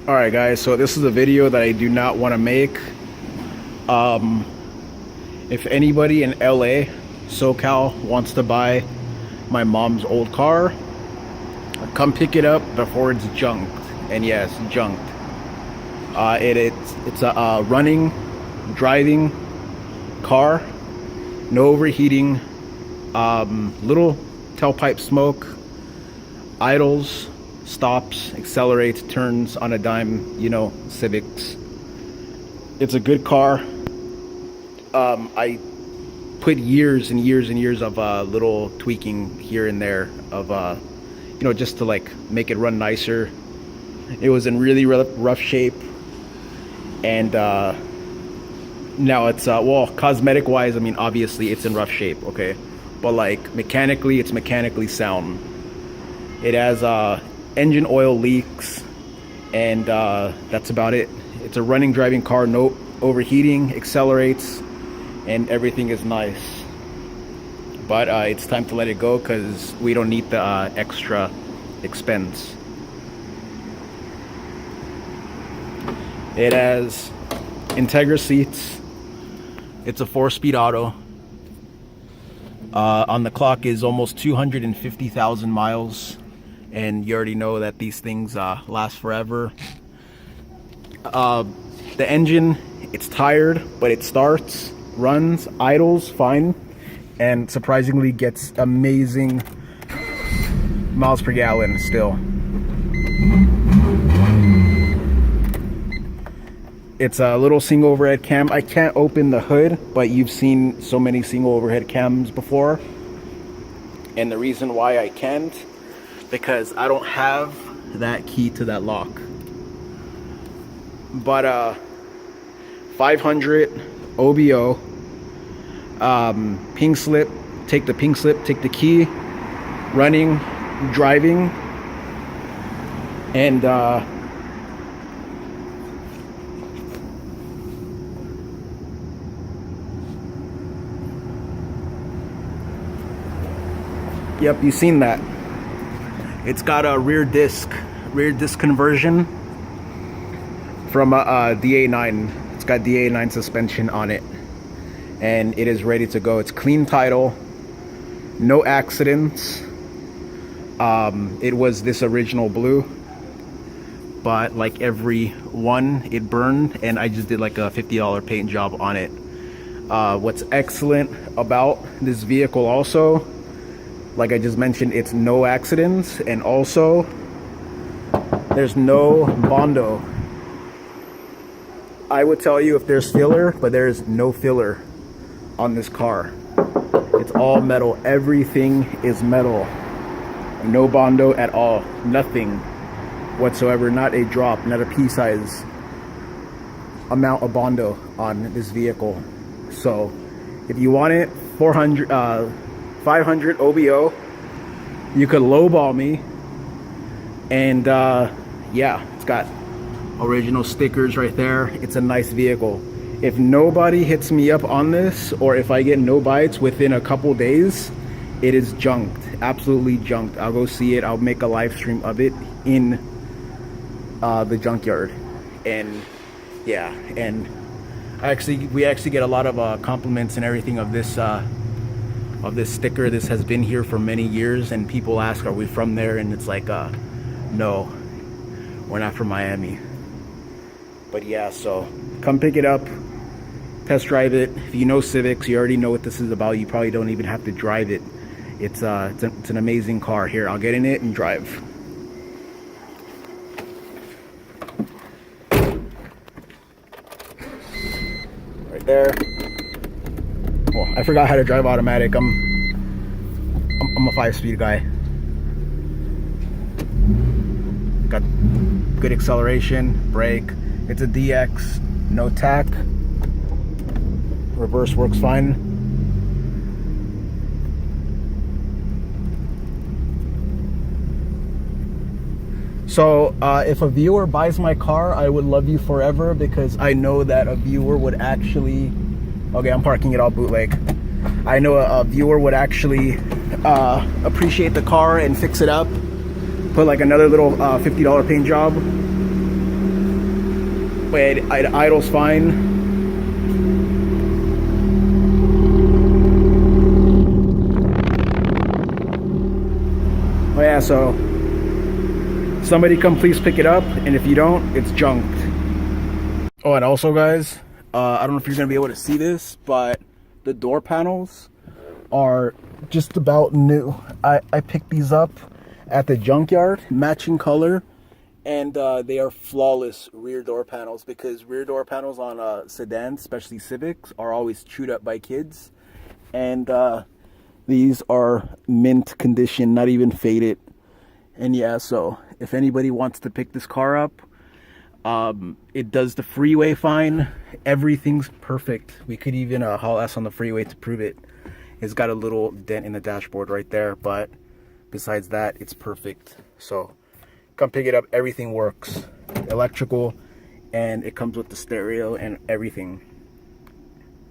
Alright guys, so this is a video that I do not want to make. If anybody in LA, SoCal wants to buy my mom's old car, come pick it up before it's junked. And yes, junked. It's a running, driving car, no overheating, little tailpipe smoke, idles, stops, accelerates, turns on a dime, you know, Civics. It's a good car. I put years and years and years of little tweaking here and there of you know, just to like make it run nicer. It was in really rough shape, and now it's well, cosmetic wise, I mean, obviously it's in rough shape, okay, but like mechanically, it's mechanically sound. It has engine oil leaks, and that's about it. It's a running, driving car, no overheating, accelerates, and everything is nice. But it's time to let it go because we don't need the extra expense. It has Integra seats. It's a 4-speed auto. On the clock is almost 250,000 miles. And you already know that these things last forever. The engine, it's tired, but it starts, runs, idles fine, and surprisingly gets amazing miles per gallon still. It's a little single overhead cam. I can't open the hood, but you've seen so many single overhead cams before. And the reason why I can't, because I don't have that key to that lock. But 500 OBO, pink slip, take the pink slip, take the key, running, driving, and yep, you've seen that. It's got a rear disc conversion from a DA9. It's got DA9 suspension on it, and it is ready to go. It's clean title, no accidents. It was this original blue, but like every one, it burned, and I just did like a $50 paint job on it. What's excellent about this vehicle also, like I just mentioned, it's no accidents, and also there's no Bondo. I would tell you if there's filler, but there's no filler on this car. It's all metal. Everything is metal. No Bondo at all. Nothing whatsoever. Not a drop, not a pea-size amount of Bondo on this vehicle. So if you want it, 500 OBO, you could lowball me. And yeah, it's got original stickers right there. It's a nice vehicle. If nobody hits me up on this, or if I get no bites within a couple days, it is junked. Absolutely junked. I'll go see it. I'll make a live stream of it in the junkyard. And yeah, and we actually get a lot of compliments and everything of this sticker. This has been here for many years, and people ask, are we from there? And it's like, no, we're not from Miami. But yeah, so come pick it up, test drive it. If you know Civics, you already know what this is about. You probably don't even have to drive it. It's an amazing car. Here, I'll get in it and drive. Right there. Well, I forgot how to drive automatic. I'm a 5-speed guy. Got good acceleration, brake. It's a DX, no tack. Reverse works fine. So if a viewer buys my car, I would love you forever, because I know that a viewer would actually, okay, I'm parking it all bootleg. I know a viewer would actually appreciate the car and fix it up, put like another little $50 paint job, but it idles fine. Oh yeah, so somebody come please pick it up, and if you don't, it's junked. Oh, and also guys, I don't know if you're gonna be able to see this, but the door panels are just about new. I picked these up at the junkyard, matching color, and they are flawless rear door panels, because rear door panels on sedans, especially Civics, are always chewed up by kids. And these are mint condition, not even faded. And yeah, so if anybody wants to pick this car up, it does the freeway fine. Everything's perfect. We could even haul ass on the freeway to prove it. It's got a little dent in the dashboard right there, but besides that, it's perfect. So come pick it up. Everything works, electrical, and it comes with the stereo and everything.